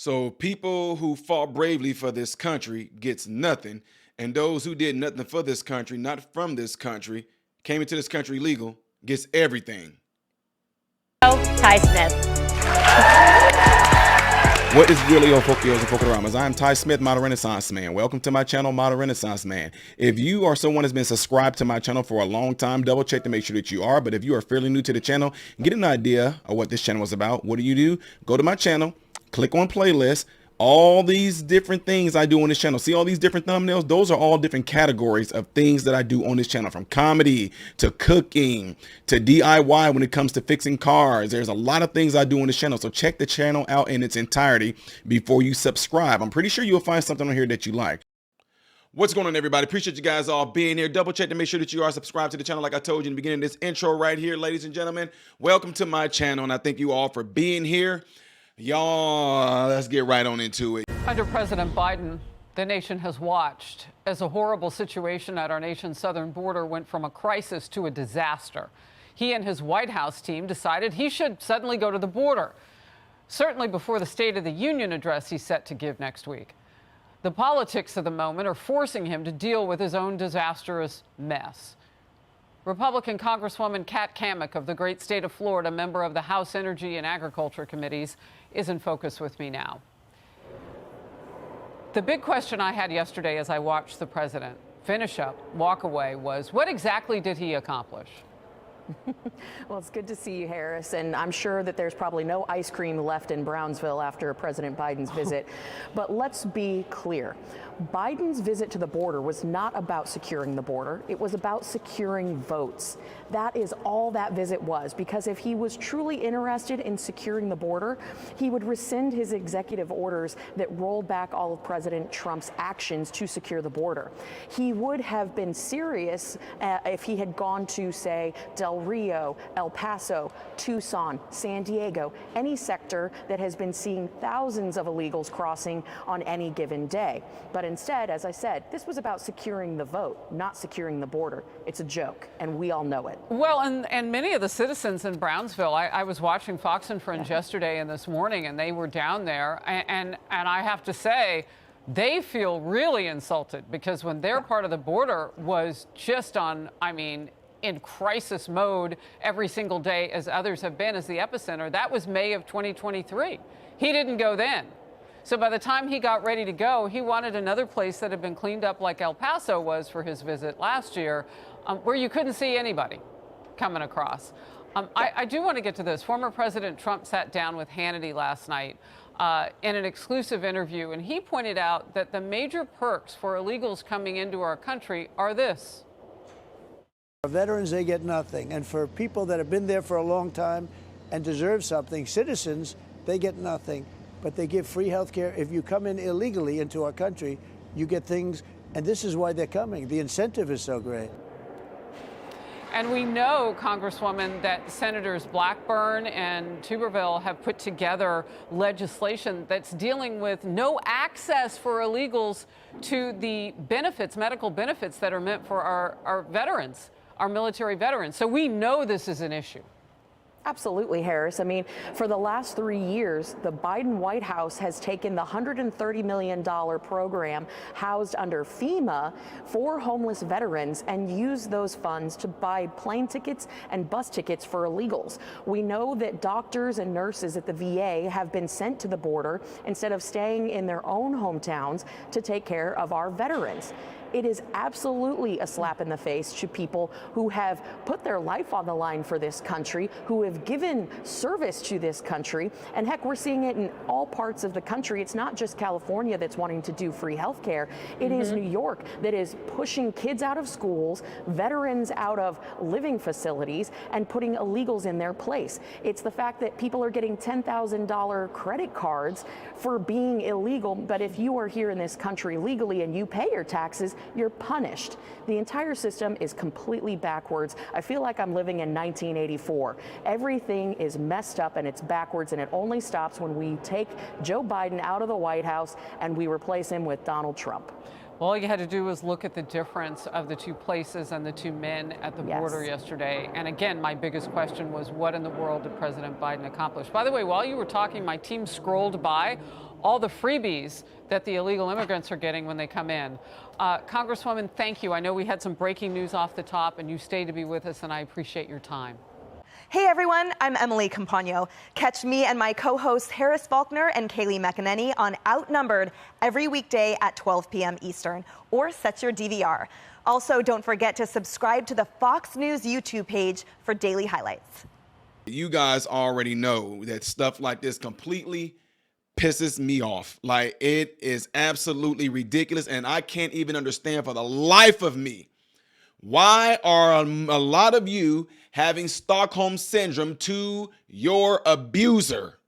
So people who fought bravely for this country gets nothing, and those who did nothing for this country, not from this country, came into this country legal, gets everything. Ty Smith. What is really on Folkios and Folkoramas? I'm Ty Smith, Model Renaissance Man. Welcome to my channel, Model Renaissance Man. If you are someone that's been subscribed to my channel for a long time, double check to make sure that you are. But if you are fairly new to the channel, get an idea of what this channel is about. What do? Go to my channel, click on playlist. All these different things I do on this channel. See all these different thumbnails? Those are all different categories of things that I do on this channel, from comedy to cooking to DIY when it comes to fixing cars. There's a lot of things I do on this channel. So check the channel out in its entirety before you subscribe. I'm pretty sure you'll find something on here that you like. What's going on, everybody? Appreciate you guys all being here. Double check to make sure that you are subscribed to the channel like I told you in the beginning of this intro right here, ladies and gentlemen. Welcome to my channel, and I thank you all for being here. Y'all, let's get right on into it. Under President Biden, the nation has watched as a horrible situation at our nation's southern border went from a crisis to a disaster. He and his White House team decided he should suddenly go to the border, certainly before the State of the Union address he's set to give next week. The politics of the moment are forcing him to deal with his own disastrous mess. Republican Congresswoman Kat Cammack of the great state of Florida, member of the House Energy and Agriculture Committees, is in focus with me now. The big question I had yesterday as I watched the president finish up, walk away, was what exactly did he accomplish? Well, it's good to see you, Harris, and I'm sure that there's probably no ice cream left in Brownsville after President Biden's visit. But let's be clear. Biden's visit to the border was not about securing the border. It was about securing votes. That is all that visit was, because if he was truly interested in securing the border, he would rescind his executive orders that rolled back all of President Trump's actions to secure the border. He would have been serious if he had gone to, say, Del Rio, El Paso, Tucson, San Diego, any sector that has been seeing thousands of illegals crossing on any given day. But instead, as I said, this was about securing the vote, not securing the border. It's a joke, and we all know it. Well, and many of the citizens in Brownsville, I was watching Fox and Friends yesterday and this morning, and they were down there, and I have to say, they feel really insulted, because when their part of the border was just on, I mean, in crisis mode every single day, as others have been, as the epicenter, that was May of 2023. He didn't go then. So by the time he got ready to go, he wanted another place that had been cleaned up like El Paso was for his visit last year, where you couldn't see anybody coming across. I do want to get to this. Former President Trump sat down with Hannity last night in an exclusive interview, and he pointed out that the major perks for illegals coming into our country are this. For veterans, they get nothing. And for people that have been there for a long time and deserve something, citizens, they get nothing. But they give free health care. If you come in illegally into our country, you get things, and this is why they're coming. The incentive is so great. And we know, Congresswoman, that Senators Blackburn and Tuberville have put together legislation that's dealing with no access for illegals to the benefits, medical benefits that are meant for our veterans, our military veterans. So we know this is an issue. Absolutely, Harris. I mean, for the last 3 years, the Biden White House has taken the $130 million program housed under FEMA for homeless veterans and used those funds to buy plane tickets and bus tickets for illegals. We know that doctors and nurses at the VA have been sent to the border instead of staying in their own hometowns to take care of our veterans. It is absolutely a slap in the face to people who have put their life on the line for this country, who have given service to this country. And heck, we're seeing it in all parts of the country. It's not just California that's wanting to do free health care. It is New York that is pushing kids out of schools, veterans out of living facilities, and putting illegals in their place. It's the fact that people are getting $10,000 credit cards for being illegal. But if you are here in this country legally and you pay your taxes, you're punished. The entire system is completely backwards. I feel like I'm living in 1984. Everything is messed up and it's backwards, and it only stops when we take Joe Biden out of the White House and we replace him with Donald Trump. All you had to do was look at the difference of the two places and the two men at the border yesterday. And again, my biggest question was, what in the world did President Biden accomplish? By the way, while you were talking, my team scrolled by all the freebies that the illegal immigrants are getting when they come in. Congresswoman, thank you. I know we had some breaking news off the top, and you stayed to be with us, and I appreciate your time. Hey everyone, I'm Emily Campagno. Catch me and my co-hosts Harris Faulkner and Kaylee McEnany on Outnumbered every weekday at 12 p.m. Eastern, or set your DVR. Also, don't forget to subscribe to the Fox News YouTube page for daily highlights. You guys already know that stuff like this completely pisses me off. Like, it is absolutely ridiculous, and I can't even understand for the life of me why are a lot of you having Stockholm syndrome to your abuser.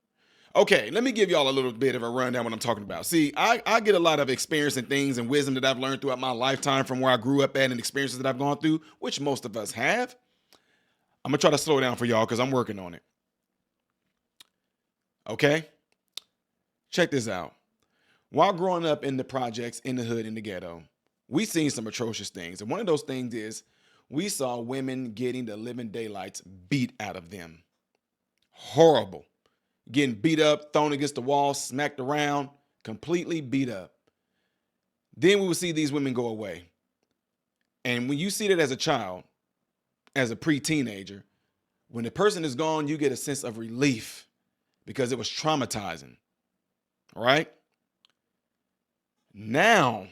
Okay, let me give y'all a little bit of a rundown what I'm talking about. See, I get a lot of experience and things and wisdom that I've learned throughout my lifetime from where I grew up at and experiences that I've gone through, which most of us have. I'm going to try to slow down for y'all because I'm working on it. Okay? Check this out. While growing up in the projects, in the hood, in the ghetto, we seen some atrocious things. And one of those things is we saw women getting the living daylights beat out of them. Horrible. Getting beat up, thrown against the wall, smacked around, completely beat up. Then we would see these women go away. And when you see that as a child, as a pre-teenager, when the person is gone, you get a sense of relief because it was traumatizing. All right? Now,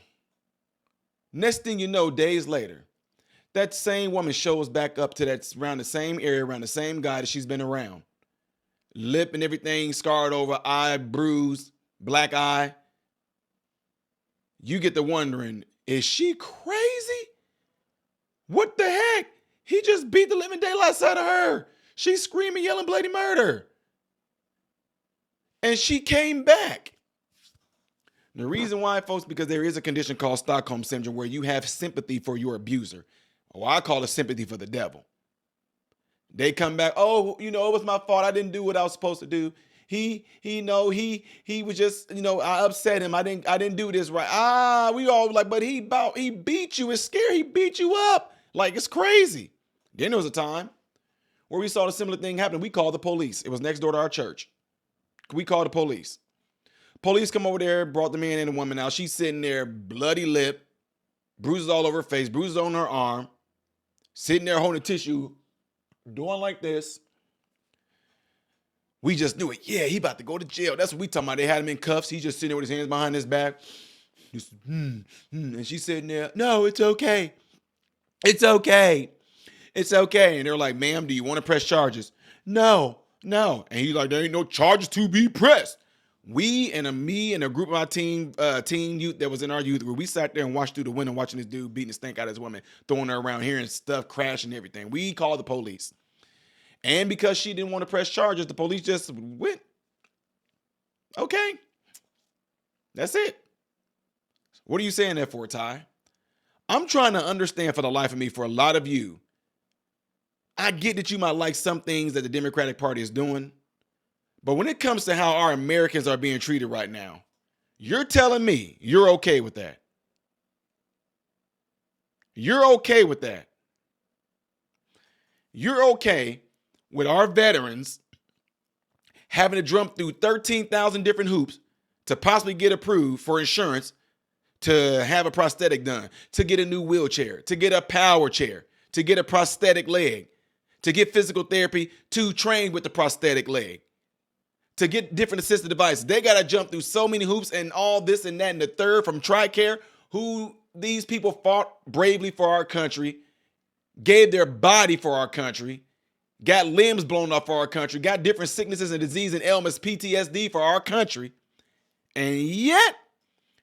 next thing you know, days later, that same woman shows back up to that around the same area, around the same guy that she's been around. Lip and everything scarred over, eye bruised, black eye. You get to wondering, is she crazy? What the heck? He just beat the living daylights out of her. She's screaming, yelling bloody murder. And she came back. The reason why, folks, because there is a condition called Stockholm syndrome where you have sympathy for your abuser. Or I call it sympathy for the devil. They come back, oh, it was my fault. I didn't do what I was supposed to do. He was just, I upset him. I didn't do this right. We all like, but he beat you. It's scary. He beat you up. Like, it's crazy. Then there was a time where we saw a similar thing happen. We called the police. It was next door to our church. We called the police. Police come over there, brought the man and the woman out. She's sitting there, bloody lip, bruises all over her face, bruises on her arm, sitting there holding tissue, doing like this. We just knew it. Yeah, he about to go to jail. That's what we talking about. They had him in cuffs. He's just sitting there with his hands behind his back. Just, and she's sitting there. No, it's okay. It's okay. It's okay. And they're like, ma'am, do you want to press charges? No. And he's like, there ain't no charges to be pressed. Me and a group of our teen youth that was in our youth group, we sat there and watched through the window watching this dude beating the stink out of this woman, throwing her around here and stuff, crashing and everything. We called the police. And because she didn't want to press charges, the police just went, okay, that's it. What are you saying that for, Ty? I'm trying to understand for the life of me, for a lot of you, I get that you might like some things that the Democratic Party is doing, but when it comes to how our Americans are being treated right now, you're telling me you're okay with that. You're okay with that. You're okay with our veterans having to jump through 13,000 different hoops to possibly get approved for insurance, to have a prosthetic done, to get a new wheelchair, to get a power chair, to get a prosthetic leg, to get physical therapy, to train with the prosthetic leg, to get different assistive devices. They got to jump through so many hoops and all this and that and the third from TRICARE, who these people fought bravely for our country, gave their body for our country, got limbs blown off for our country, got different sicknesses and disease and ailments, PTSD for our country. And yet,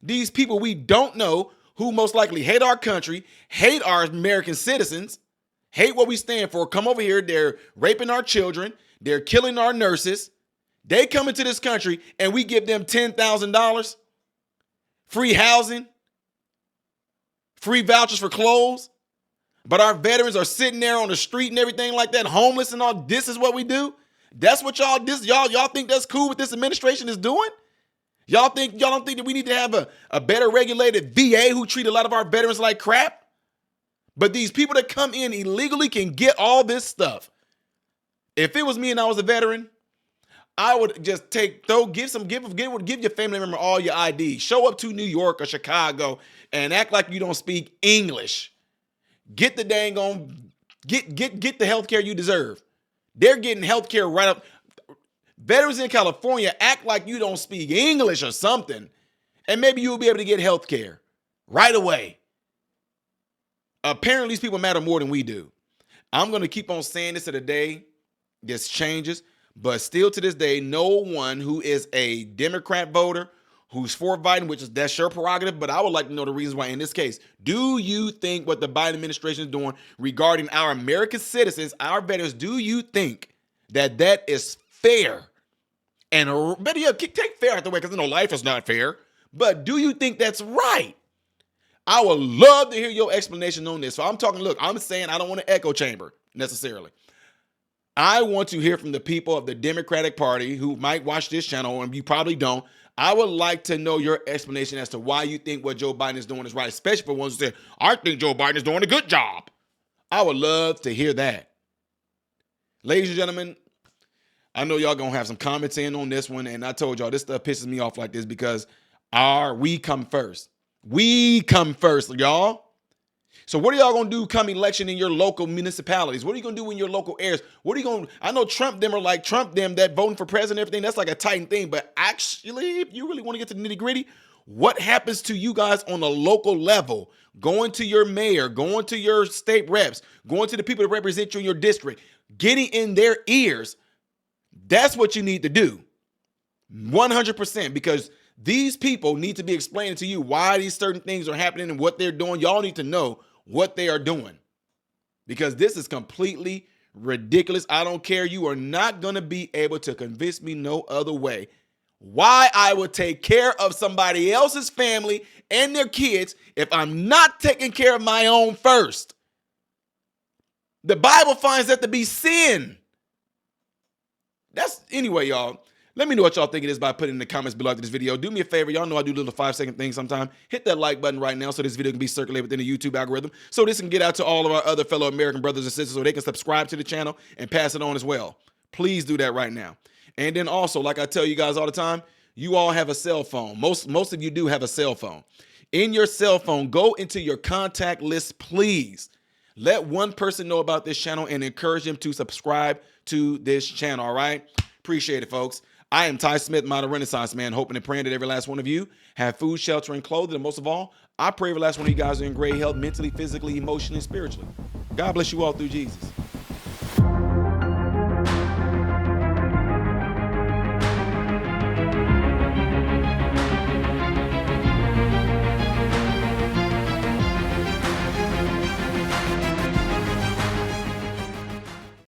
these people we don't know, who most likely hate our country, hate our American citizens, hate what we stand for, come over here, they're raping our children, they're killing our nurses. They come into this country and we give them $10,000, free housing, free vouchers for clothes. But our veterans are sitting there on the street and everything like that, homeless and all. This is what we do. That's what y'all think that's cool what this administration is doing? Y'all don't think that we need to have a better regulated VA who treat a lot of our veterans like crap? But these people that come in illegally can get all this stuff. If it was me and I was a veteran, I would just give your family member all your ID. Show up to New York or Chicago and act like you don't speak English. Get the dang on, get the health care you deserve. They're getting health care right up. Veterans in California, act like you don't speak English or something, and maybe you'll be able to get health care right away. Apparently, these people matter more than we do. I'm going to keep on saying this to the day this changes, but still to this day, no one who is a Democrat voter who's for Biden, that's your prerogative, but I would like to know the reasons why in this case. Do you think what the Biden administration is doing regarding our American citizens, our veterans, do you think that is fair? And better yet, take fair out the way, because life is not fair. But do you think that's right? I would love to hear your explanation on this. So I'm saying I don't want an echo chamber necessarily. I want to hear from the people of the Democratic Party who might watch this channel, and you probably don't. I would like to know your explanation as to why you think what Joe Biden is doing is right, especially for ones who say, I think Joe Biden is doing a good job. I would love to hear that. Ladies and gentlemen, I know y'all gonna have some comments in on this one, and I told y'all this stuff pisses me off like this because we come first. We come first, y'all. So what are y'all gonna do come election in your local municipalities? What are you gonna do in your local areas? I know Trump them that voting for president and everything, that's like a Titan thing, but actually, if you really want to get to the nitty gritty, what happens to you guys on a local level? Going to your mayor, going to your state reps, going to the people that represent you in your district, getting in their ears. That's what you need to do. 100%, because these people need to be explaining to you why these certain things are happening and what they're doing. Y'all need to know what they are doing, because this is completely ridiculous. I don't care. You are not going to be able to convince me no other way why I would take care of somebody else's family and their kids if I'm not taking care of my own first. The Bible finds that to be sin. Anyway, y'all. Let me know what y'all think it is by putting in the comments below after this video. Do me a favor. Y'all know I do little 5-second things sometimes. Hit that like button right now so this video can be circulated within the YouTube algorithm, so this can get out to all of our other fellow American brothers and sisters so they can subscribe to the channel and pass it on as well. Please do that right now. And then also, like I tell you guys all the time, you all have a cell phone. Most of you do have a cell phone. In your cell phone, go into your contact list, please. Let one person know about this channel and encourage them to subscribe to this channel, all right? Appreciate it, folks. I am Ty Smith, Modern Renaissance Man, hoping and praying that every last one of you have food, shelter, and clothing. And most of all, I pray every last one of you guys are in great health, mentally, physically, emotionally, and spiritually. God bless you all through Jesus.